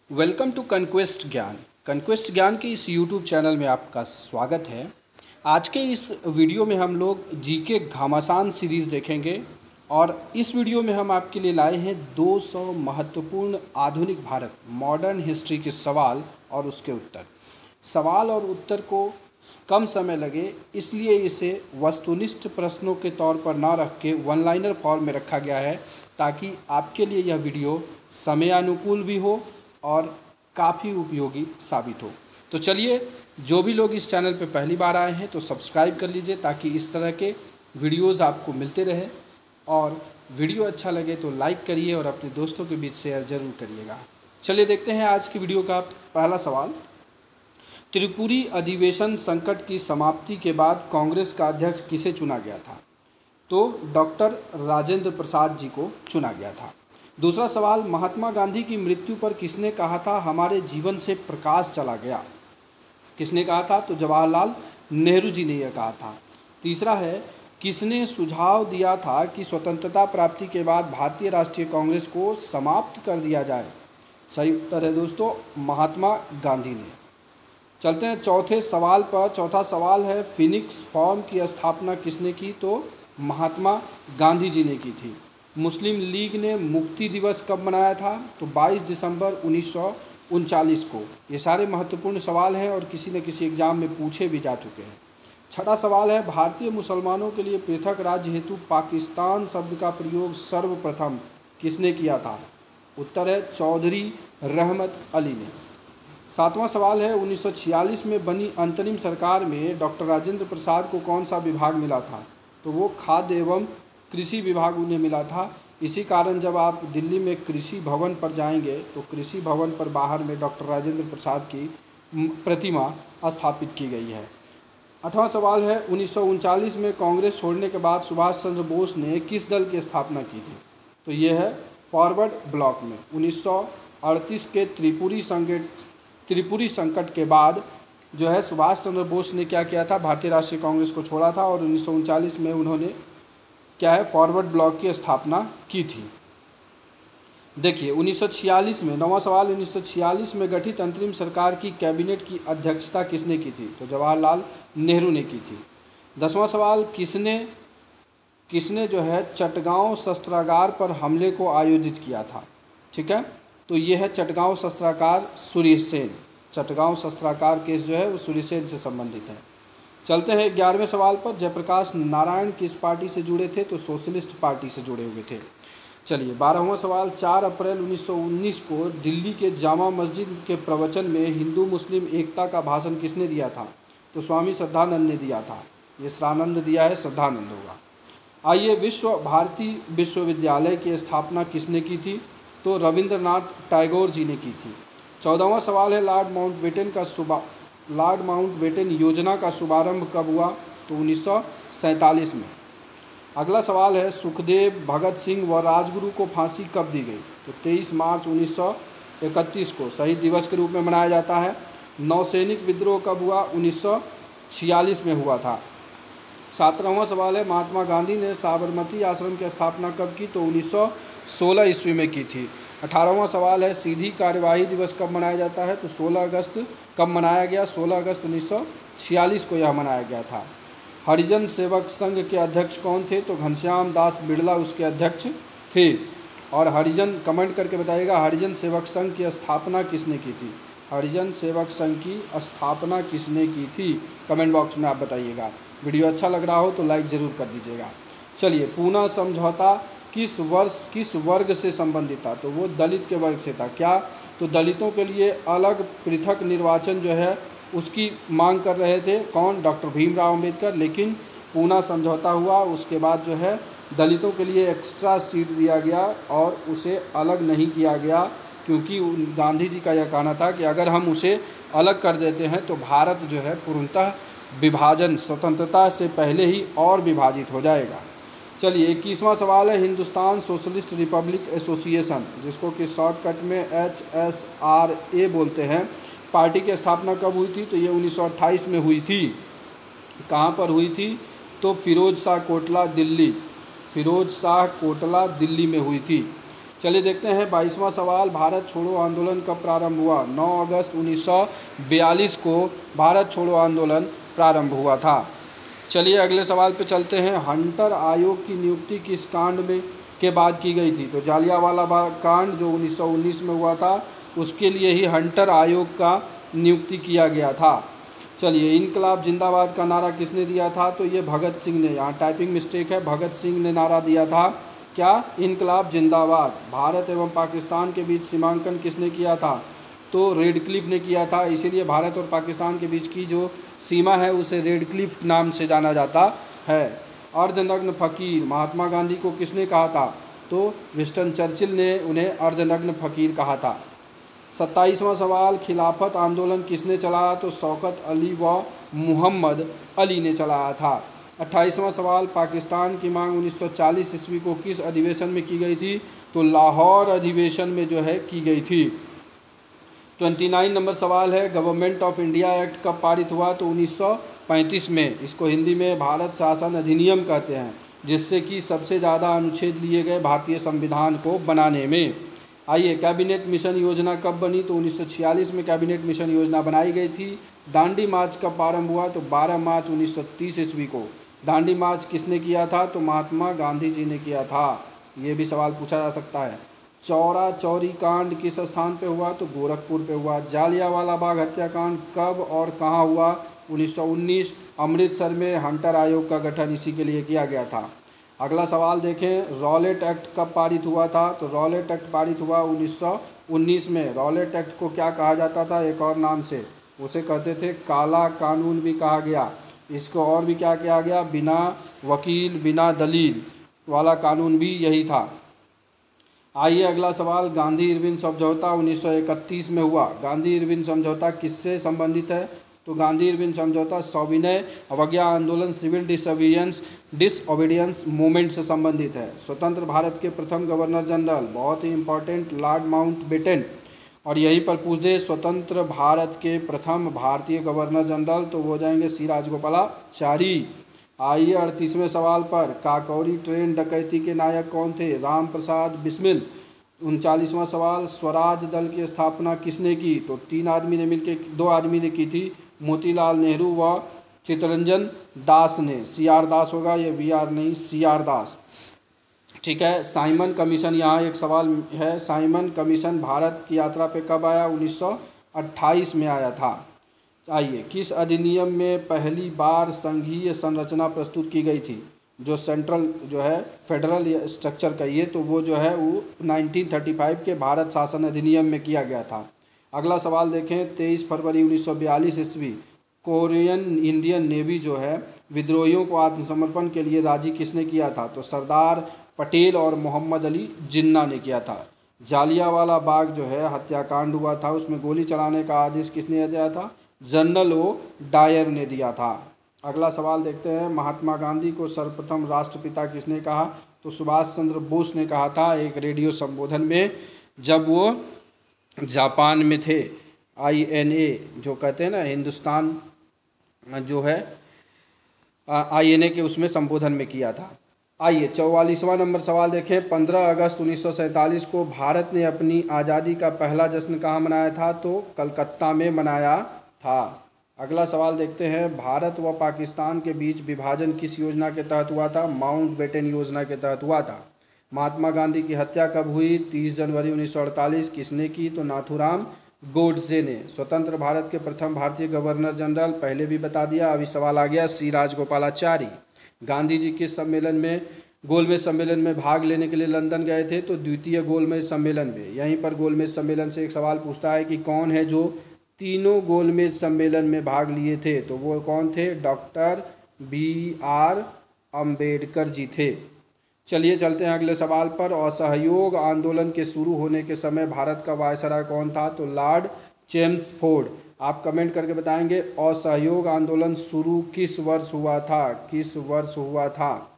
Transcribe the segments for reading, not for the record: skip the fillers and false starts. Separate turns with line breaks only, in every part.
Welcome to कनक्वेस्ट ज्ञान। कनक्वेस्ट ज्ञान के इस यूट्यूब चैनल में आपका स्वागत है। आज के इस वीडियो में हम लोग जीके घमासान सीरीज़ देखेंगे और इस वीडियो में हम आपके लिए लाए हैं 200 महत्वपूर्ण आधुनिक भारत मॉडर्न हिस्ट्री के सवाल और उसके उत्तर। सवाल और उत्तर को कम समय लगे इसलिए इसे वस्तुनिष्ठ प्रश्नों के तौर पर ना रख के वन लाइनर फॉर्म में रखा गया है, ताकि आपके लिए यह वीडियो समयानुकूल भी हो और काफ़ी उपयोगी साबित हो। तो चलिए, जो भी लोग इस चैनल पर पहली बार आए हैं तो सब्सक्राइब कर लीजिए, ताकि इस तरह के वीडियोस आपको मिलते रहे। और वीडियो अच्छा लगे तो लाइक करिए और अपने दोस्तों के बीच शेयर ज़रूर करिएगा। चलिए देखते हैं आज की वीडियो का पहला सवाल। त्रिपुरी अधिवेशन संकट की समाप्ति के बाद कांग्रेस का अध्यक्ष किसे चुना गया था? तो डॉक्टर राजेंद्र प्रसाद जी को चुना गया था। दूसरा सवाल, महात्मा गांधी की मृत्यु पर किसने कहा था हमारे जीवन से प्रकाश चला गया? किसने कहा था? तो जवाहरलाल नेहरू जी ने यह कहा था। तीसरा है, किसने सुझाव दिया था कि स्वतंत्रता प्राप्ति के बाद भारतीय राष्ट्रीय कांग्रेस को समाप्त कर दिया जाए? सही उत्तर है दोस्तों, महात्मा गांधी ने। चलते हैं चौथे सवाल पर। चौथा सवाल है, फिनिक्स फॉर्म की स्थापना किसने की? तो महात्मा गांधी जी ने की थी। मुस्लिम लीग ने मुक्ति दिवस कब मनाया था? तो 22 दिसंबर 1939 को। ये सारे महत्वपूर्ण सवाल हैं और किसी न किसी एग्जाम में पूछे भी जा चुके हैं। छठा सवाल है, भारतीय मुसलमानों के लिए पृथक राज्य हेतु पाकिस्तान शब्द का प्रयोग सर्वप्रथम किसने किया था? उत्तर है चौधरी रहमत अली ने। सातवां सवाल है, 1946 में बनी अंतरिम सरकार में डॉक्टर राजेंद्र प्रसाद को कौन सा विभाग मिला था? तो वो खाद्य एवं कृषि विभाग उन्हें मिला था। इसी कारण जब आप दिल्ली में कृषि भवन पर जाएंगे तो कृषि भवन पर बाहर में डॉक्टर राजेंद्र प्रसाद की प्रतिमा स्थापित की गई है। आठवां सवाल है, 1939 में कांग्रेस छोड़ने के बाद सुभाष चंद्र बोस ने किस दल की स्थापना की थी? तो ये है फॉरवर्ड ब्लॉक में। 1938 के त्रिपुरी संकट के बाद जो है सुभाष चंद्र बोस ने क्या किया था? भारतीय राष्ट्रीय कांग्रेस को छोड़ा था और 1939 में उन्होंने क्या है फॉरवर्ड ब्लॉक की स्थापना की थी। देखिए 1946 में, नौवां सवाल, 1946 में गठित अंतरिम सरकार की कैबिनेट की अध्यक्षता किसने की थी? तो जवाहरलाल नेहरू ने की थी। 10वां सवाल, किसने जो है चटगांव शस्त्रागार पर हमले को आयोजित किया था? ठीक है, तो ये है चटगांव शस्त्रागार सूर्यसेन। चटगांव शस्त्रागार केस जो है वो सूर्यसेन से संबंधित है। चलते हैं 11वें सवाल पर। जयप्रकाश नारायण किस पार्टी से जुड़े थे? तो सोशलिस्ट पार्टी से जुड़े हुए थे। चलिए 12वां सवाल, 4 अप्रैल 1919 को दिल्ली के जामा मस्जिद के प्रवचन में हिंदू मुस्लिम एकता का भाषण किसने दिया था? तो स्वामी श्रद्धानंद ने दिया था। ये श्रानंद दिया है, श्रद्धानंद होगा। आइए, विश्व भारती विश्वविद्यालय की स्थापना किसने की थी? तो रविंद्रनाथ टैगोर जी ने की थी। 14वां सवाल है, लॉर्ड माउंटबेटन योजना का शुभारंभ कब हुआ? तो 1947 में। अगला सवाल है, सुखदेव, भगत सिंह व राजगुरु को फांसी कब दी गई? तो 23 मार्च 1931 को शहीद दिवस के रूप में मनाया जाता है। नौसैनिक विद्रोह कब हुआ? 1946 में हुआ था। 17वां सवाल है, महात्मा गांधी ने साबरमती आश्रम की स्थापना कब की? तो 1916 ईस्वी में की थी। 18वां सवाल है, सीधी कार्यवाही दिवस कब मनाया जाता है? तो 16 अगस्त कब मनाया गया? 16 अगस्त 1946 को यह मनाया गया था। हरिजन सेवक संघ के अध्यक्ष कौन थे? तो घनश्याम दास बिड़ला उसके अध्यक्ष थे। और हरिजन, कमेंट करके बताइएगा, हरिजन सेवक संघ की स्थापना किसने की थी? हरिजन सेवक संघ की स्थापना किसने की थी? कमेंट बॉक्स में आप बताइएगा। वीडियो अच्छा लग रहा हो तो लाइक ज़रूर कर दीजिएगा। चलिए, पूना समझौता किस वर्ग से संबंधित था? तो वो दलित के वर्ग से था। क्या? तो दलितों के लिए अलग पृथक निर्वाचन जो है उसकी मांग कर रहे थे। कौन? डॉक्टर भीमराव अंबेडकर। लेकिन पूना समझौता हुआ, उसके बाद जो है दलितों के लिए एक्स्ट्रा सीट दिया गया और उसे अलग नहीं किया गया, क्योंकि गांधी जी का यह कहना था कि अगर हम उसे अलग कर देते हैं तो भारत जो है पूर्णतः विभाजन स्वतंत्रता से पहले ही और विभाजित हो जाएगा। चलिए 21वां सवाल है, हिंदुस्तान सोशलिस्ट रिपब्लिक एसोसिएशन, जिसको कि शॉर्टकट में HSRA बोलते हैं, पार्टी की स्थापना कब हुई थी? तो ये 1928 में हुई थी। कहाँ पर हुई थी? तो फिरोज शाह कोटला दिल्ली में हुई थी। चलिए देखते हैं 22वां सवाल, भारत छोड़ो आंदोलन कब प्रारंभ हुआ? 9 अगस्त 1942 को भारत छोड़ो आंदोलन प्रारंभ हुआ था। चलिए अगले सवाल पे चलते हैं। हंटर आयोग की नियुक्ति किस कांड में के बाद की गई थी? तो जालियांवाला बाग कांड जो 1919 में हुआ था, उसके लिए ही हंटर आयोग का नियुक्ति किया गया था। चलिए, इनकलाब जिंदाबाद का नारा किसने दिया था? तो ये भगत सिंह ने, यहाँ टाइपिंग मिस्टेक है, भगत सिंह ने नारा दिया था। क्या? इनकलाब जिंदाबाद। भारत एवं पाकिस्तान के बीच सीमांकन किसने किया था? तो रेडक्लिफ ने किया था। इसीलिए भारत और पाकिस्तान के बीच की जो सीमा है उसे रेडक्लिफ नाम से जाना जाता है। अर्धनग्न फकीर महात्मा गांधी को किसने कहा था? तो विंस्टन चर्चिल ने उन्हें अर्धनग्न फकीर कहा था। 27वां सवाल, खिलाफत आंदोलन किसने चलाया? तो शौकत अली व मोहम्मद अली ने चलाया था। 28वां सवाल, पाकिस्तान की मांग 1940 ईस्वी को किस अधिवेशन में की गई थी? तो लाहौर अधिवेशन में जो है की गई थी। 29 नंबर सवाल है, गवर्नमेंट ऑफ इंडिया एक्ट कब पारित हुआ? तो 1935 में। इसको हिंदी में भारत शासन अधिनियम कहते हैं, जिससे कि सबसे ज़्यादा अनुच्छेद लिए गए भारतीय संविधान को बनाने में। आइए, कैबिनेट मिशन योजना कब बनी? तो 1946 में कैबिनेट मिशन योजना बनाई गई थी। दांडी मार्च कब प्रारंभ हुआ? तो 12 मार्च 1930 ईस्वी को। दांडी मार्च किसने किया था? तो महात्मा गांधी जी ने किया था। ये भी सवाल पूछा जा सकता है। चौरा चौरी कांड किस स्थान पे हुआ? तो गोरखपुर पे हुआ। जालियांवाला बाग हत्याकांड कब और कहाँ हुआ? 1919 अमृतसर में। हंटर आयोग का गठन इसी के लिए किया गया था। अगला सवाल देखें, रॉलेट एक्ट कब पारित हुआ था? तो रॉलेट एक्ट पारित हुआ 1919 में। रॉलेट एक्ट को क्या कहा जाता था? एक और नाम से उसे कहते थे काला कानून भी कहा गया। इसको और भी क्या किया गया? बिना वकील बिना दलील वाला कानून भी यही था। आइए अगला सवाल, गांधी इरविन समझौता 1931 में हुआ। गांधी इरविन समझौता किससे संबंधित है? तो गांधी इरविन समझौता सविनय अवज्ञा आंदोलन सिविल डिसओबीडियंस मूवमेंट से संबंधित है। स्वतंत्र भारत के प्रथम गवर्नर जनरल, बहुत ही इंपॉर्टेंट, लॉर्ड माउंटबेटन। और यहीं पर पूछ दे स्वतंत्र भारत के प्रथम भारतीय गवर्नर जनरल, तो वो हो जाएंगे सी राजगोपालाचारी। आइए 38वें सवाल पर, काकोरी ट्रेन डकैती के नायक कौन थे? राम प्रसाद बिस्मिल। 39वां सवाल, स्वराज दल की स्थापना किसने की? तो 2 आदमी ने की थी, मोतीलाल नेहरू व चित्तरंजन दास ने। CR दास होगा, ये VR नहीं, CR दास। ठीक है। साइमन कमीशन, यहाँ एक सवाल है, साइमन कमीशन भारत की यात्रा पे कब आया? 1928 में आया था। आइए, किस अधिनियम में पहली बार संघीय संरचना प्रस्तुत की गई थी? जो सेंट्रल जो है फेडरल स्ट्रक्चर कहिए, तो वो जो है वो 1935 के भारत शासन अधिनियम में किया गया था। अगला सवाल देखें, 23 फरवरी 1942 ईस्वी कोरियन इंडियन नेवी जो है विद्रोहियों को आत्मसमर्पण के लिए राजी किसने किया था? तो सरदार पटेल और मोहम्मद अली जिन्ना ने किया था। जालियांवाला बाग जो है हत्याकांड हुआ था, उसमें गोली चलाने का आदेश किसने दिया था? जनरल ओ डायर ने दिया था। अगला सवाल देखते हैं, महात्मा गांधी को सर्वप्रथम राष्ट्रपिता किसने कहा? तो सुभाष चंद्र बोस ने कहा था एक रेडियो संबोधन में, जब वो जापान में थे। INA जो कहते हैं ना, हिंदुस्तान जो है INA के उसमें संबोधन में किया था। आइए 44वां नंबर सवाल देखें, 15 अगस्त 1947 को भारत ने अपनी आज़ादी का पहला जश्न कहाँ मनाया था? तो कलकत्ता में मनाया था। अगला सवाल देखते हैं, भारत व पाकिस्तान के बीच विभाजन किस योजना के तहत हुआ था? माउंटबेटन योजना के तहत हुआ था। महात्मा गांधी की हत्या कब हुई? 30 जनवरी 1948। किसने की? तो नाथूराम गोडसे ने। स्वतंत्र भारत के प्रथम भारतीय गवर्नर जनरल, पहले भी बता दिया, अभी सवाल आ गया, सी राजगोपालाचारी। गांधी जी किस सम्मेलन में, गोलमेज सम्मेलन में भाग लेने के लिए लंदन गए थे? तो द्वितीय गोलमेज सम्मेलन में। यहीं पर गोलमेज सम्मेलन से एक सवाल पूछता है कि कौन है जो तीनों गोलमेज सम्मेलन में भाग लिए थे? तो वो कौन थे? डॉक्टर BR अम्बेडकर जी थे। चलिए चलते हैं अगले सवाल पर। असहयोग आंदोलन के शुरू होने के समय भारत का वायसराय कौन था? तो लॉर्ड चेम्सफोर्ड। आप कमेंट करके बताएंगे असहयोग आंदोलन शुरू किस वर्ष हुआ था? किस वर्ष हुआ था?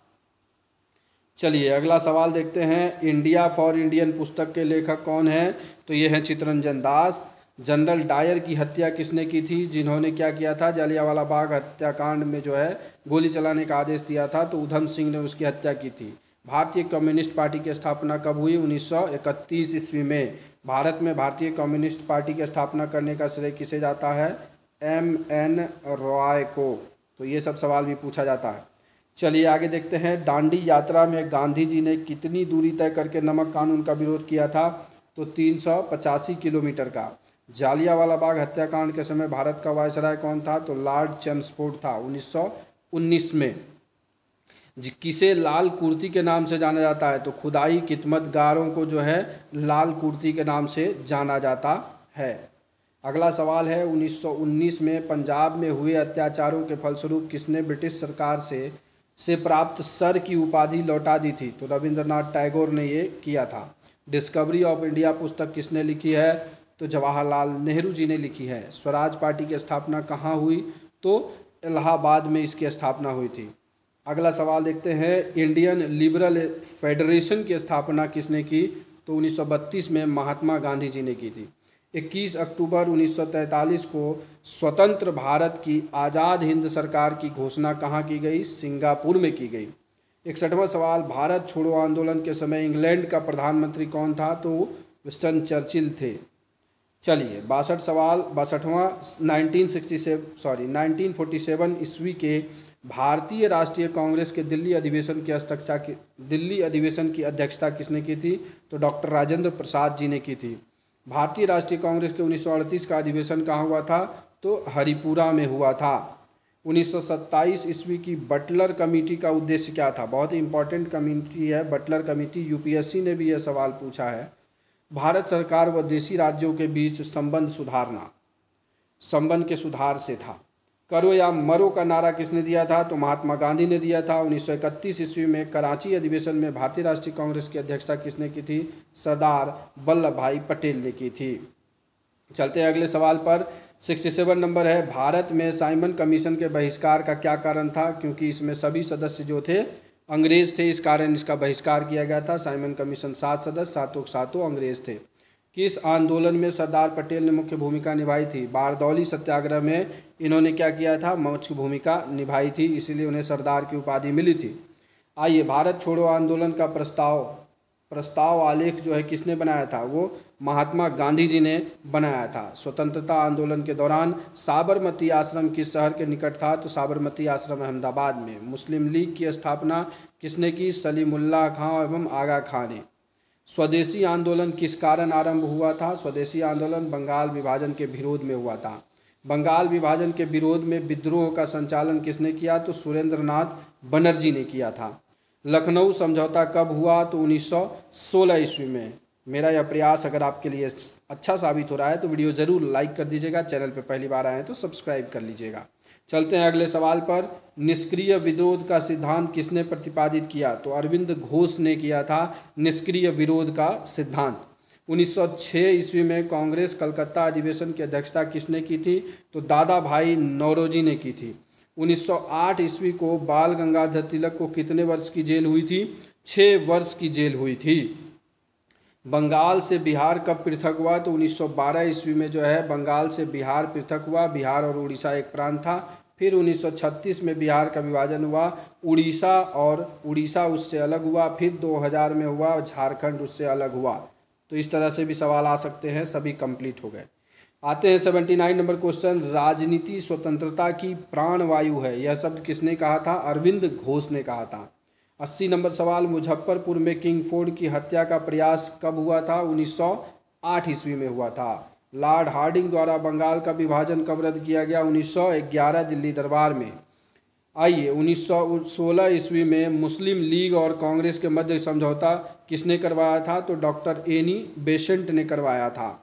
चलिए अगला सवाल देखते हैं, इंडिया फॉर इंडियन पुस्तक के लेखक कौन हैं? तो ये हैं चित्तरंजन दास। जनरल डायर की हत्या किसने की थी? जिन्होंने क्या किया था? जालियांवाला बाग हत्याकांड में जो है गोली चलाने का आदेश दिया था, तो उधम सिंह ने उसकी हत्या की थी। भारतीय कम्युनिस्ट पार्टी की स्थापना कब हुई? 1931 ईस्वी में। भारत में भारतीय कम्युनिस्ट पार्टी की स्थापना करने का श्रेय किसे जाता है? M.N. रॉय को। तो ये सब सवाल भी पूछा जाता है। चलिए आगे देखते हैं। दांडी यात्रा में गांधी जी ने कितनी दूरी तय करके नमक कानून का विरोध किया था? तो 385 किलोमीटर का। जालियांवाला बाग हत्याकांड के समय भारत का वायसराय कौन था? तो लॉर्ड चेम्सफोर्ड था 1919 में। किसे लाल कुर्ती के नाम से जाना जाता है? तो खुदाई खिदमतगारों को जो है लाल कुर्ती के नाम से जाना जाता है। अगला सवाल है 1919 में पंजाब में हुए अत्याचारों के फलस्वरूप किसने ब्रिटिश सरकार से प्राप्त सर की उपाधि लौटा दी थी? तो रविंद्रनाथ टैगोर ने ये किया था। डिस्कवरी ऑफ इंडिया पुस्तक किसने लिखी है? तो जवाहरलाल नेहरू जी ने लिखी है। स्वराज पार्टी की स्थापना कहाँ हुई? तो इलाहाबाद में इसकी स्थापना हुई थी। अगला सवाल देखते हैं। इंडियन लिबरल फेडरेशन की स्थापना किसने की? तो 1932 में महात्मा गांधी जी ने की थी। 21 अक्टूबर 1943 को स्वतंत्र भारत की आज़ाद हिंद सरकार की घोषणा कहाँ की गई? सिंगापुर में की गई। 61वां सवाल। भारत छोड़ो आंदोलन के समय इंग्लैंड का प्रधानमंत्री कौन था? तो विंस्टन चर्चिल थे। चलिए 62वां 1947 ईस्वी के भारतीय राष्ट्रीय कांग्रेस के दिल्ली अधिवेशन की अध्यक्षता किसने की थी? तो डॉक्टर राजेंद्र प्रसाद जी ने की थी। भारतीय राष्ट्रीय कांग्रेस के 1938 का अधिवेशन कहाँ हुआ था? तो हरिपुरा में हुआ था। 1927 ईस्वी की बटलर कमेटी का उद्देश्य क्या था? बहुत ही इंपॉर्टेंट कमेटी है बटलर कमेटी। यूपीएससी ने भी यह सवाल पूछा है। भारत सरकार व देशी राज्यों के बीच संबंध के सुधार से था। करो या मरो का नारा किसने दिया था? तो महात्मा गांधी ने दिया था। 1931 ईस्वी में कराची अधिवेशन में भारतीय राष्ट्रीय कांग्रेस की अध्यक्षता किसने की थी? सरदार वल्लभ भाई पटेल ने की थी। चलते हैं अगले सवाल पर। 67 नंबर है। भारत में साइमन कमीशन के बहिष्कार का क्या कारण था? क्योंकि इसमें सभी सदस्य जो थे अंग्रेज थे, इस कारण इसका बहिष्कार किया गया था। साइमन कमीशन 7 सदस्य, सातों के सातों अंग्रेज थे। किस आंदोलन में सरदार पटेल ने मुख्य भूमिका निभाई थी? बारदौली सत्याग्रह में इन्होंने क्या किया था? मुख्य भूमिका निभाई थी, इसीलिए उन्हें सरदार की उपाधि मिली थी। आइए, भारत छोड़ो आंदोलन का प्रस्ताव आलेख जो है किसने बनाया था? वो महात्मा गांधी जी ने बनाया था। स्वतंत्रता आंदोलन के दौरान साबरमती आश्रम किस शहर के निकट था? तो साबरमती आश्रम अहमदाबाद में। मुस्लिम लीग की स्थापना किसने की? सलीमुल्लाह खां एवं आगा खां ने। स्वदेशी आंदोलन किस कारण आरंभ हुआ था? स्वदेशी आंदोलन बंगाल विभाजन के विरोध में हुआ था। बंगाल विभाजन के विरोध में विद्रोह का संचालन किसने किया? तो सुरेंद्रनाथ बनर्जी ने किया था। लखनऊ समझौता कब हुआ? तो 1916 ईस्वी में। मेरा यह प्रयास अगर आपके लिए अच्छा साबित हो रहा है तो वीडियो ज़रूर लाइक कर दीजिएगा। चैनल पर पहली बार आए हैं तो सब्सक्राइब कर लीजिएगा। चलते हैं अगले सवाल पर। निष्क्रिय विरोध का सिद्धांत किसने प्रतिपादित किया? तो अरविंद घोष ने किया था निष्क्रिय विरोध का सिद्धांत। 1906 ईस्वी में कांग्रेस कलकत्ता अधिवेशन की अध्यक्षता किसने की थी? तो दादा भाई नौरोजी ने की थी। 1908 ईस्वी को बाल गंगाधर तिलक को कितने वर्ष की जेल हुई थी? 6 वर्ष की जेल हुई थी। बंगाल से बिहार कब पृथक हुआ? तो 1912 ईस्वी में जो है बंगाल से बिहार पृथक हुआ। बिहार और उड़ीसा एक प्रांत था। फिर 1936 में बिहार का विभाजन हुआ। उड़ीसा उससे अलग हुआ। फिर 2000 में हुआ, झारखंड उससे अलग हुआ। तो इस तरह से भी सवाल आ सकते हैं। सभी कंप्लीट हो गए। आते हैं 79 नंबर क्वेश्चन। राजनीति स्वतंत्रता की प्राणवायु है, यह शब्द किसने कहा था? अरविंद घोष ने कहा था। 80 नंबर सवाल। मुजफ्फरपुर में किंग फोर्ड की हत्या का प्रयास कब हुआ था? 1908 ईस्वी में हुआ था। लॉर्ड हार्डिंग द्वारा बंगाल का विभाजन कब रद्द किया गया? 1911 दिल्ली दरबार में। आइए, 1916 ईस्वी में मुस्लिम लीग और कांग्रेस के मध्य समझौता किसने करवाया था? तो डॉक्टर एनी बेसेंट ने करवाया था।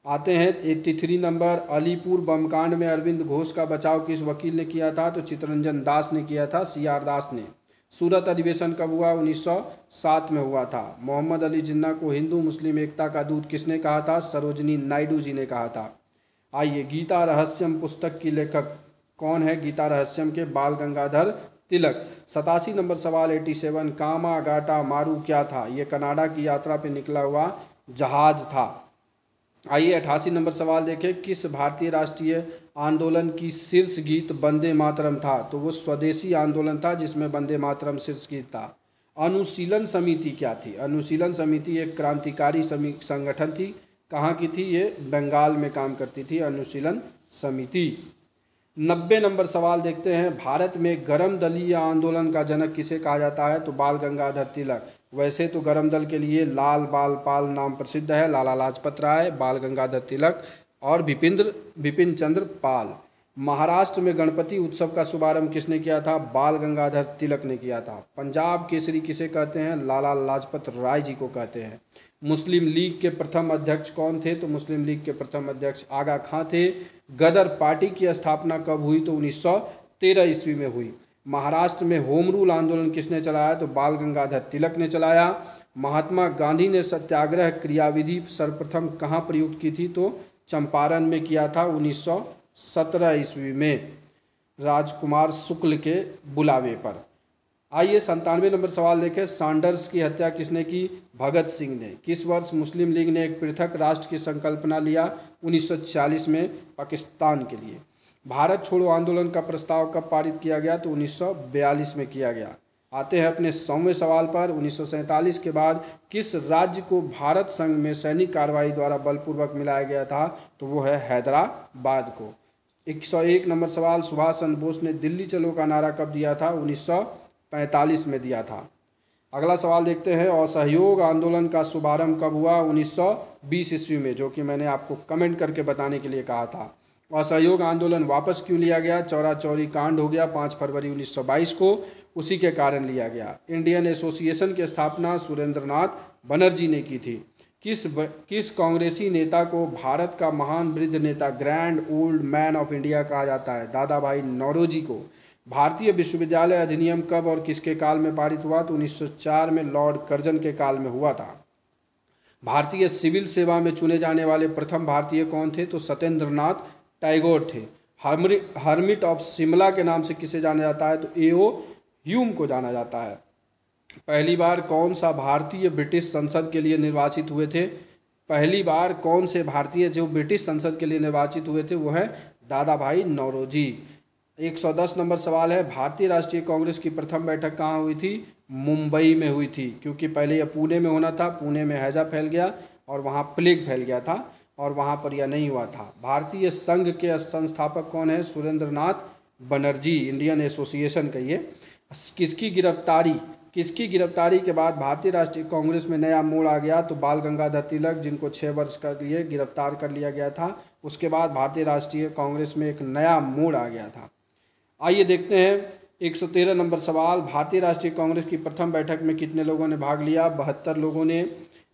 आते हैं 83 नंबर। अलीपुर बमकांड में अरविंद घोष का बचाव किस वकील ने किया था? तो चित्तरंजन दास ने किया था, CR दास ने। सूरत अधिवेशन कब हुआ? 1907 में हुआ था। मोहम्मद अली जिन्ना को हिंदू मुस्लिम एकता का दूत किसने कहा था? सरोजनी नायडू जी ने कहा था। आइए, गीता रहस्यम पुस्तक की लेखक कौन है? गीता रहस्यम के बाल गंगाधर तिलक। 87 नंबर सवाल 87। कामागाटा मारू क्या था? ये कनाडा की यात्रा पर निकला हुआ जहाज था। आइए, 88 नंबर सवाल देखें। किस भारतीय राष्ट्रीय आंदोलन की शीर्ष गीत वंदे मातरम था? तो वो स्वदेशी आंदोलन था जिसमें वंदे मातरम शीर्ष गीत था। अनुशीलन समिति क्या थी? अनुशीलन समिति एक क्रांतिकारी संगठन थी। कहाँ की थी? ये बंगाल में काम करती थी अनुशीलन समिति। 90 नंबर सवाल देखते हैं। भारत में गरम दलीय आंदोलन का जनक किसे कहा जाता है? तो बाल गंगाधर तिलक। वैसे तो गरम दल के लिए लाल बाल पाल नाम प्रसिद्ध है, लाला लाजपत राय, बाल गंगाधर तिलक और बिपिन चंद्र पाल। महाराष्ट्र में गणपति उत्सव का शुभारंभ किसने किया था? बाल गंगाधर तिलक ने किया था। पंजाब केसरी किसे कहते हैं? लाला लाजपत राय जी को कहते हैं। मुस्लिम लीग के प्रथम अध्यक्ष कौन थे? तो मुस्लिम लीग के प्रथम अध्यक्ष आगा खां थे। गदर पार्टी की स्थापना कब हुई? तो 1913 ईस्वी में हुई। महाराष्ट्र में होम रूल आंदोलन किसने चलाया? तो बाल गंगाधर तिलक ने चलाया। महात्मा गांधी ने सत्याग्रह क्रियाविधि सर्वप्रथम कहाँ प्रयुक्त की थी? तो चंपारण में किया था 1917 ईस्वी में, राजकुमार शुक्ल के बुलावे पर। आइए 97 नंबर सवाल देखें। सैंडर्स की हत्या किसने की? भगत सिंह ने। किस वर्ष मुस्लिम लीग ने एक पृथक राष्ट्र की संकल्पना लिया? 1940 में पाकिस्तान के लिए। भारत छोड़ो आंदोलन का प्रस्ताव कब पारित किया गया? तो 1942 में किया गया। आते हैं अपने 100वें सवाल पर। 1947 के बाद किस राज्य को भारत संघ में सैनिक कार्रवाई द्वारा बलपूर्वक मिलाया गया था? तो वो है हैदराबाद को। 101 नंबर सवाल। सुभाष चंद्र बोस ने दिल्ली चलो का नारा कब दिया था? 1945 में दिया था। अगला सवाल देखते हैं। असहयोग आंदोलन का शुभारंभ कब हुआ? 1920 ईस्वी में, जो कि मैंने आपको कमेंट करके बताने के लिए कहा था। असहयोग आंदोलन वापस क्यों लिया गया? चौरा चौरी कांड हो गया 5 फरवरी 1922 को, उसी के कारण लिया गया। इंडियन एसोसिएशन की स्थापना सुरेंद्रनाथ बनर्जी ने की थी। किस कांग्रेसी नेता को भारत का महान वृद्ध नेता, grand old man of India कहा जाता है? दादा भाई नौरोजी को। भारतीय विश्वविद्यालय अधिनियम कब और किसके काल में पारित हुआ? तो 1904 में लॉर्ड कर्जन के काल में हुआ था। भारतीय सिविल सेवा में चुने जाने वाले प्रथम भारतीय कौन थे? तो सत्येंद्रनाथ टैगोर थे। हर्मिट ऑफ शिमला के नाम से किसे जाना जाता है? तो ए.ओ. ह्यूम को जाना जाता है। पहली बार कौन सा भारतीय ब्रिटिश संसद के लिए निर्वाचित हुए थे? पहली बार कौन से भारतीय जो ब्रिटिश संसद के लिए निर्वाचित हुए थे वो है दादा भाई नौरोजी। 110 नंबर सवाल है। भारतीय राष्ट्रीय कांग्रेस की प्रथम बैठक कहाँ हुई थी? मुंबई में हुई थी, क्योंकि पहले यह पुणे में होना था। पुणे में हैजा फैल गया और वहाँ प्लेग फैल गया था और वहाँ पर यह नहीं हुआ था। भारतीय संघ के संस्थापक कौन है? सुरेंद्रनाथ बनर्जी। इंडियन एसोसिएशन का ये। किसकी गिरफ्तारी के बाद भारतीय राष्ट्रीय कांग्रेस में नया मोड़ आ गया? तो बाल गंगाधर तिलक, जिनको 6 वर्ष के लिए गिरफ्तार कर लिया गया था। उसके बाद भारतीय राष्ट्रीय कांग्रेस में एक नया मोड़ आ गया था। आइए देखते हैं 113 नंबर सवाल। भारतीय राष्ट्रीय कांग्रेस की प्रथम बैठक में कितने लोगों ने भाग लिया? 72 लोगों ने।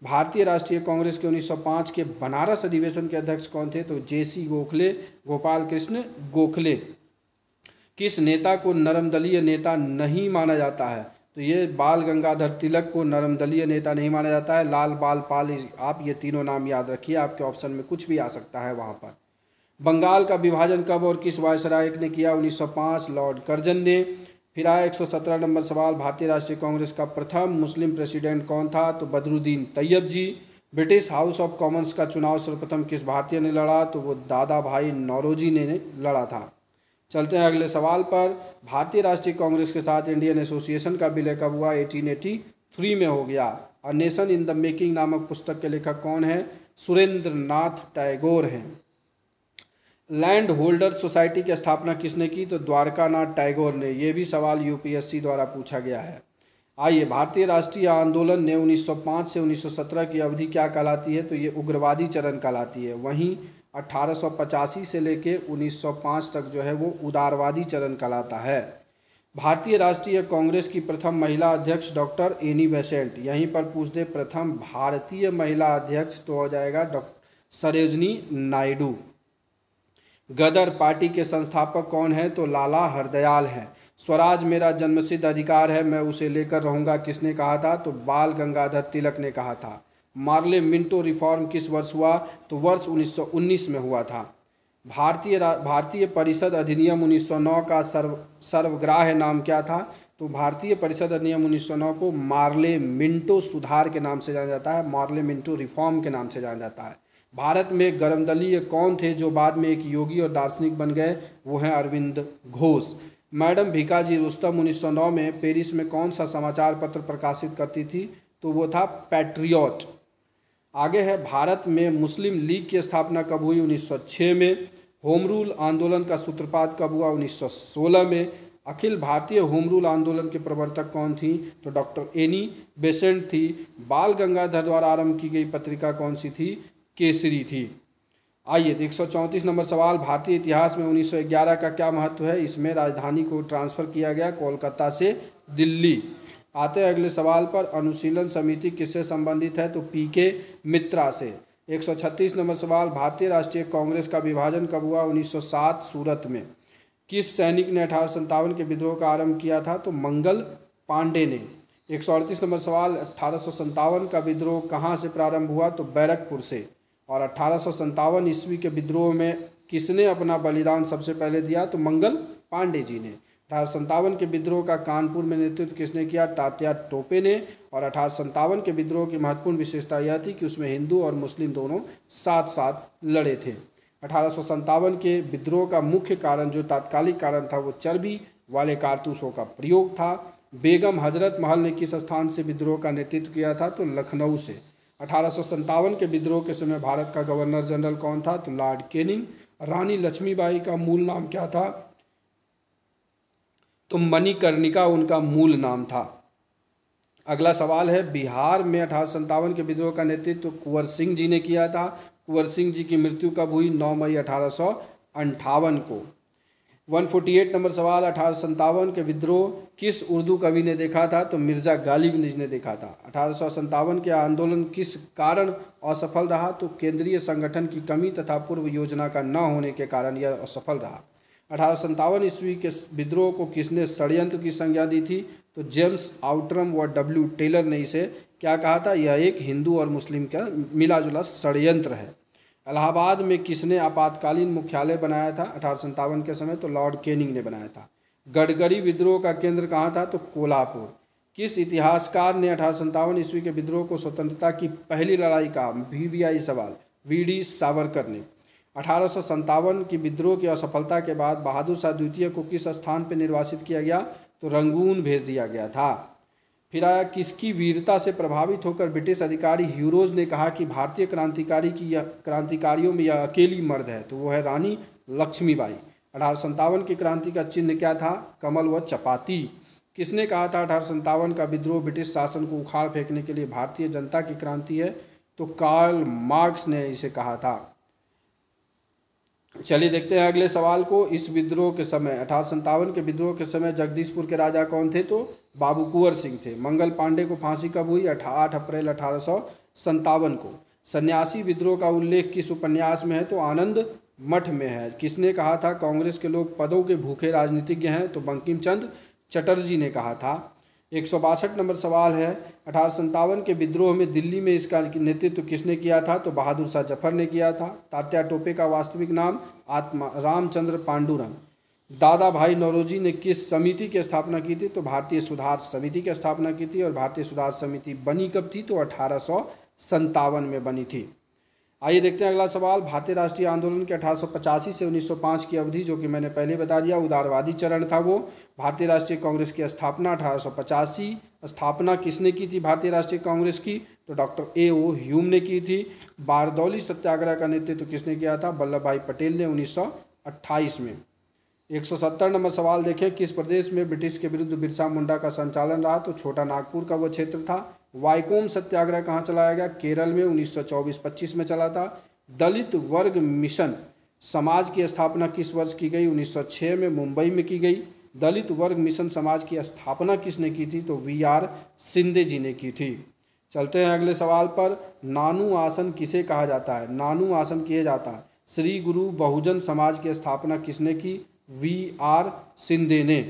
भारतीय राष्ट्रीय कांग्रेस के 1905 के बनारस अधिवेशन के अध्यक्ष कौन थे? तो जे.सी. गोखले, गोपाल कृष्ण गोखले। किस नेता को नरमदलीय नेता नहीं माना जाता है? तो ये बाल गंगाधर तिलक को नरमदलीय नेता नहीं माना जाता है। लाल बाल पाल, आप ये तीनों नाम याद रखिए, आपके ऑप्शन में कुछ भी आ सकता है वहाँ पर। बंगाल का विभाजन कब और किस वायसराय ने किया? 1905, लॉर्ड कर्जन ने। फिर आया 117 नंबर सवाल। भारतीय राष्ट्रीय कांग्रेस का प्रथम मुस्लिम प्रेसिडेंट कौन था? तो बदरुद्दीन तैयब जी। ब्रिटिश हाउस ऑफ कॉमन्स का चुनाव सर्वप्रथम किस भारतीय ने लड़ा? तो वो दादा भाई नौरोजी ने लड़ा था। चलते हैं अगले सवाल पर। भारतीय राष्ट्रीय कांग्रेस के साथ इंडियन एसोसिएशन का विलय कब हुआ? 1883 में हो गया। A nation in the making नामक पुस्तक के लेखक कौन है? सुरेंद्रनाथ टैगोर हैं। लैंड होल्डर सोसाइटी की स्थापना किसने की? तो द्वारकानाथ टैगोर ने। यह भी सवाल यूपीएससी द्वारा पूछा गया है। आइए, भारतीय राष्ट्रीय आंदोलन ने 1905 से 1917 की अवधि क्या कहलाती है? तो ये उग्रवादी चरण कहलाती है। वहीं 1885 से लेके 1905 तक जो है वो उदारवादी चरण कहलाता है। भारतीय राष्ट्रीय कांग्रेस की प्रथम महिला अध्यक्ष डॉक्टर एनी बेसेंट। यहीं पर पूछ दे प्रथम भारतीय महिला अध्यक्ष तो हो जाएगा डॉक्टर सरोजिनी नायडू। गदर पार्टी के संस्थापक कौन है? तो लाला हरदयाल हैं। स्वराज मेरा जन्मसिद्ध अधिकार है, मैं उसे लेकर रहूँगा, किसने कहा था? तो बाल गंगाधर तिलक ने कहा था। मार्ले मिंटो रिफॉर्म किस वर्ष हुआ? तो वर्ष 1919 में हुआ था। भारतीय परिषद अधिनियम 1909 का सर्वग्राह्य नाम क्या था? तो भारतीय परिषद अधिनियम 1909 को मार्ले मिंटो सुधार के नाम से जाना जाता है, मार्ले मिंटो रिफॉर्म के नाम से जाना जाता है। भारत में गर्मदलीय कौन थे जो बाद में एक योगी और दार्शनिक बन गए? वो हैं अरविंद घोष। मैडम भीकाजी रुस्तम 1909 में पेरिस में कौन सा समाचार पत्र प्रकाशित करती थी? तो वो था पैट्रियट। आगे है, भारत में मुस्लिम लीग की स्थापना कब हुई? 1906 में। होम रूल आंदोलन का सूत्रपात कब हुआ? 1916 में। अखिल भारतीय होम रूल आंदोलन के प्रवर्तक कौन थी? तो डॉक्टर एनी बेसेंट थी। बाल गंगाधर द्वारा आरंभ की गई पत्रिका कौन सी थी? केसरी थी। आइए, तो 134 नंबर सवाल, भारतीय इतिहास में 1911 का क्या महत्व है? इसमें राजधानी को ट्रांसफ़र किया गया कोलकाता से दिल्ली। आते हैं अगले सवाल पर, अनुशीलन समिति किससे संबंधित है? तो पीके मित्रा से। 136 नंबर सवाल, भारतीय राष्ट्रीय कांग्रेस का विभाजन कब हुआ? 1907 सूरत में। किस सैनिक ने 1857 के विद्रोह का आरंभ किया था? तो मंगल पांडे ने। 138 नंबर सवाल, 1857 का विद्रोह कहाँ से प्रारंभ हुआ? तो बैरकपुर से। और 1857 ईस्वी के विद्रोह में किसने अपना बलिदान सबसे पहले दिया? तो मंगल पांडे जी ने। 1857 के विद्रोह का कानपुर में नेतृत्व किसने किया? तात्या टोपे ने। और 1857 के विद्रोह की महत्वपूर्ण विशेषता यह थी कि उसमें हिंदू और मुस्लिम दोनों साथ साथ लड़े थे। 1857 के विद्रोह का मुख्य कारण, जो तात्कालिक कारण था, वो चर्बी वाले कारतूसों का प्रयोग था। बेगम हजरत महल ने किस स्थान से विद्रोह का नेतृत्व किया था? तो लखनऊ से। 1857 के विद्रोह के समय भारत का गवर्नर जनरल कौन था? तो लॉर्ड कैनिंग। रानी लक्ष्मीबाई का मूल नाम क्या था? तो मणिकर्णिका उनका मूल नाम था। अगला सवाल है, बिहार में 1857 के विद्रोह का नेतृत्व कुंवर सिंह जी ने किया था। कुंवर सिंह जी की मृत्यु कब हुई? 9 मई 1858 को। 148 नंबर सवाल, 1857 के विद्रोह किस उर्दू कवि ने देखा था? तो मिर्ज़ा गालिब ने देखा था। 1857 के आंदोलन किस कारण असफल रहा? तो केंद्रीय संगठन की कमी तथा पूर्व योजना का न होने के कारण यह असफल रहा। 1857 ईस्वी के विद्रोह को किसने षड्यंत्र की संज्ञा दी थी? तो जेम्स आउटरम व डब्ल्यू टेलर ने इसे क्या कहा था? यह एक हिंदू और मुस्लिम का मिलाजुला षड्यंत्र है। इलाहाबाद में किसने आपातकालीन मुख्यालय बनाया था 1857 के समय? तो लॉर्ड कैनिंग ने बनाया था। गडकरी विद्रोह का केंद्र कहाँ था? तो कोल्हापुर। किस इतिहासकार ने 1857 ईस्वी के विद्रोह को स्वतंत्रता की पहली लड़ाई कहा? वीवीआई सवाल, वीडी सावरकर ने। 1857 की विद्रोह की असफलता के बाद बहादुर शाह द्वितीय को किस स्थान पर निर्वासित किया गया? तो रंगून भेज दिया गया था। फिर आया, किसकी वीरता से प्रभावित होकर ब्रिटिश अधिकारी ह्यूरोज ने कहा कि भारतीय क्रांतिकारियों में यह अकेली मर्द है? तो वो है रानी लक्ष्मीबाई। 1857 की क्रांति का चिन्ह क्या था? कमल व चपाती। किसने कहा था 1857 का विद्रोह ब्रिटिश शासन को उखाड़ फेंकने के लिए भारतीय जनता की क्रांति है? तो कार्ल मार्क्स ने इसे कहा था। चलिए देखते हैं अगले सवाल को। इस विद्रोह के समय 1857 के विद्रोह के समय जगदीशपुर के राजा कौन थे? तो बाबू कुंवर सिंह थे। मंगल पांडे को फांसी कब हुई? 8 अप्रैल 1857 को। सन्यासी विद्रोह का उल्लेख किस उपन्यास में है? तो आनंद मठ में है। किसने कहा था कांग्रेस के लोग पदों के भूखे राजनीतिज्ञ हैं? तो बंकिम चंद्र चटर्जी ने कहा था। 162 नंबर सवाल है, 1857 के विद्रोह में दिल्ली में इसका नेतृत्व किसने किया था? तो बहादुर शाह जफर ने किया था। तात्या टोपे का वास्तविक नाम आत्मा रामचंद्र पांडुरंग। दादा भाई नौरोजी ने किस समिति की स्थापना की थी? तो भारतीय सुधार समिति की स्थापना की थी। और भारतीय सुधार समिति बनी कब थी? तो 1857 में बनी थी। आइए देखते हैं अगला सवाल। भारतीय राष्ट्रीय आंदोलन के 1885 से 1905 की अवधि, जो कि मैंने पहले बता दिया, उदारवादी चरण था वो। भारतीय राष्ट्रीय कांग्रेस की स्थापना 1885। स्थापना किसने की थी भारतीय राष्ट्रीय कांग्रेस की? तो डॉक्टर A.O. ह्यूम ने की थी। बारदौली सत्याग्रह का नेतृत्व किसने किया था? वल्लभ भाई पटेल ने 1928 में। 170 नंबर सवाल देखें, किस प्रदेश में ब्रिटिश के विरुद्ध बिरसा मुंडा का संचालन रहा? तो छोटा नागपुर का वो क्षेत्र था। वाइकोम सत्याग्रह कहाँ चलाया गया? केरल में 1924-25 में चला था। दलित वर्ग मिशन समाज की स्थापना किस वर्ष की गई? 1906 में मुंबई में की गई। दलित वर्ग मिशन समाज की स्थापना किसने की थी? तो V.R. शिंदे जी ने की थी। चलते हैं अगले सवाल पर। नानू आसन किसे कहा जाता है? नानू आसन किए जाता है। श्री गुरु बहुजन समाज की स्थापना किसने की? V.R. शिंदे ने।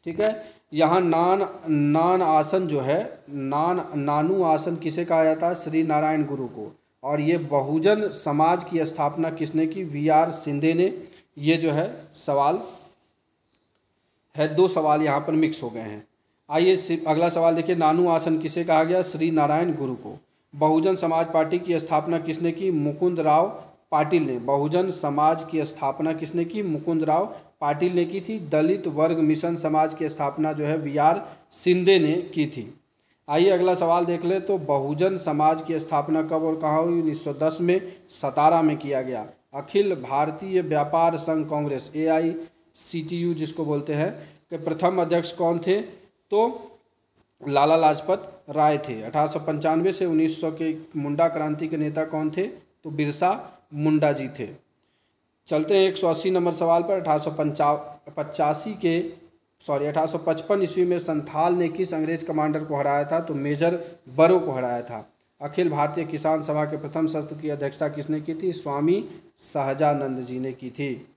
ठीक है, यहाँ नान आसन जो है, नानू आसन किसे कहा जाता है? श्री नारायण गुरु को। और ये बहुजन समाज की स्थापना किसने की? V.R. शिंदे ने। ये जो है सवाल है, दो सवाल यहाँ पर मिक्स हो गए हैं। आइए अगला सवाल देखिए, नानू आसन किसे कहा गया? श्री नारायण गुरु को। बहुजन समाज पार्टी की स्थापना किसने की? मुकुंद राव पाटिल ने। बहुजन समाज की स्थापना किसने की? मुकुंदराव पाटिल ने की थी। दलित वर्ग मिशन समाज की स्थापना जो है VR शिंदे ने की थी। आइए अगला सवाल देख ले। तो बहुजन समाज की स्थापना कब और कहाँ हुई? 1910 में सतारा में किया गया। अखिल भारतीय व्यापार संघ कांग्रेस AICTU जिसको बोलते हैं के प्रथम अध्यक्ष कौन थे? तो लाला लाजपत राय थे। 1895 से 1900 के मुंडा क्रांति के नेता कौन थे? तो बिरसा मुंडा जी थे। चलते हैं 180 नंबर सवाल पर। 1855 ईस्वी में संथाल ने किस अंग्रेज कमांडर को हराया था? तो मेजर बरो को हराया था। अखिल भारतीय किसान सभा के प्रथम सत्र की अध्यक्षता किसने की थी? स्वामी सहजानंद जी ने की थी।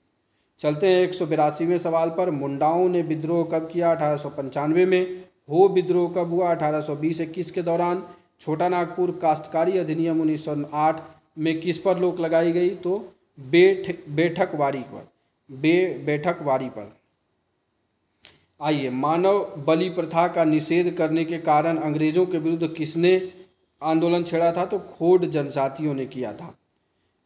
चलते हैं 182वें सवाल पर। मुंडाओं ने विद्रोह कब किया? 1895 में। हो विद्रोह कब हुआ? 1820-21 के दौरान। छोटा नागपुर काश्तकारी अधिनियम 1908 में किस पर रोक लगाई गई? तो बैठकवारी पर। आइए, मानव बलि प्रथा का निषेध करने के कारण अंग्रेजों के विरुद्ध किसने आंदोलन छेड़ा था? तो खोड जनजातियों ने किया था।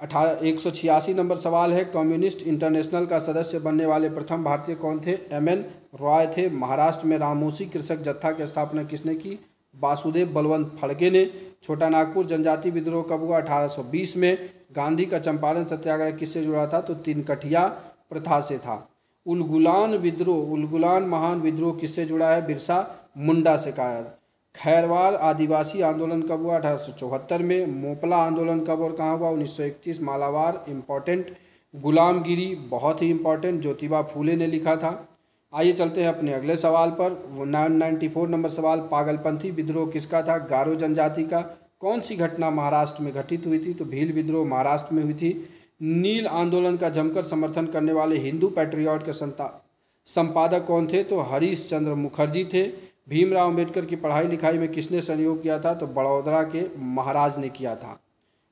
186 नंबर सवाल है। कम्युनिस्ट इंटरनेशनल का सदस्य बनने वाले प्रथम भारतीय कौन थे? MN रॉय थे। महाराष्ट्र में रामोसी कृषक जत्था की स्थापना किसने की? वासुदेव बलवंत फड़के ने। छोटा नागपुर जनजाति विद्रोह कब हुआ? 1820 में। गांधी का चंपारण सत्याग्रह किससे जुड़ा था? तो तिनकठिया प्रथा से था। उलगुलान महान विद्रोह किससे जुड़ा है? बिरसा मुंडा से कहा। खैरवाल आदिवासी आंदोलन कब हुआ? 1874 में। मोपला आंदोलन कब और कहाँ हुआ? 1931। मालाबार इम्पॉर्टेंट। गुलामगिरी बहुत ही इम्पॉर्टेंट, ज्योतिबा फूले ने लिखा था। आइए चलते हैं अपने अगले सवाल पर। 994 नंबर सवाल। पागलपंथी विद्रोह किसका था? गारो जनजाति का। कौन सी घटना महाराष्ट्र में घटित हुई थी? तो भील विद्रोह महाराष्ट्र में हुई थी। नील आंदोलन का जमकर समर्थन करने वाले हिंदू पैट्रियट के संपादक कौन थे? तो हरीश चंद्र मुखर्जी थे। भीमराव अंबेडकर की पढ़ाई लिखाई में किसने सहयोग किया था? तो बड़ौदा के महाराज ने किया था।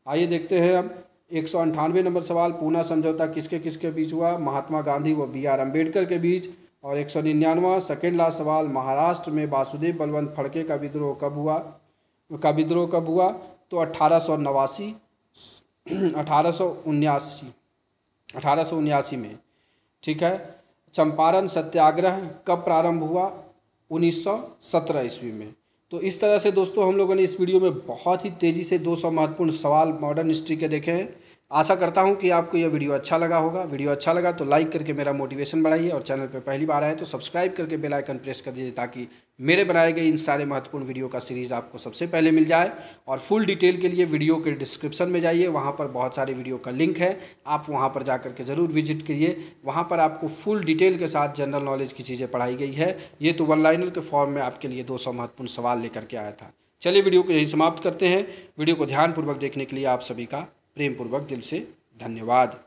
आइए देखते हैं अब 198 नंबर सवाल। पूना समझौता किसके किसके बीच हुआ? महात्मा गांधी व BR अम्बेडकर के बीच। और 199 सेकेंड लास्ट सवाल। महाराष्ट्र में वासुदेव बलवंत फड़के का विद्रोह कब हुआ? तो 1879 में। ठीक है। चंपारण सत्याग्रह कब प्रारंभ हुआ? 1917 ईस्वी में। तो इस तरह से दोस्तों हम लोगों ने इस वीडियो में बहुत ही तेज़ी से 200 महत्वपूर्ण सवाल मॉडर्न हिस्ट्री के देखे हैं। आशा करता हूं कि आपको यह वीडियो अच्छा लगा होगा। वीडियो अच्छा लगा तो लाइक करके मेरा मोटिवेशन बढ़ाइए, और चैनल पर पहली बार आए तो सब्सक्राइब करके बेल आइकन प्रेस कर दीजिए, ताकि मेरे बनाए गए इन सारे महत्वपूर्ण वीडियो का सीरीज़ आपको सबसे पहले मिल जाए। और फुल डिटेल के लिए वीडियो के डिस्क्रिप्शन में जाइए, वहाँ पर बहुत सारे वीडियो का लिंक है, आप वहाँ पर जा करके ज़रूर विजिट करिए। वहाँ पर आपको फुल डिटेल के साथ जनरल नॉलेज की चीज़ें पढ़ाई गई है। ये तो वन लाइनर के फॉर्म में आपके लिए 200 महत्वपूर्ण सवाल लेकर के आया था। चलिए वीडियो को यहीं समाप्त करते हैं। वीडियो को ध्यानपूर्वक देखने के लिए आप सभी का प्रेमपूर्वक दिल से धन्यवाद।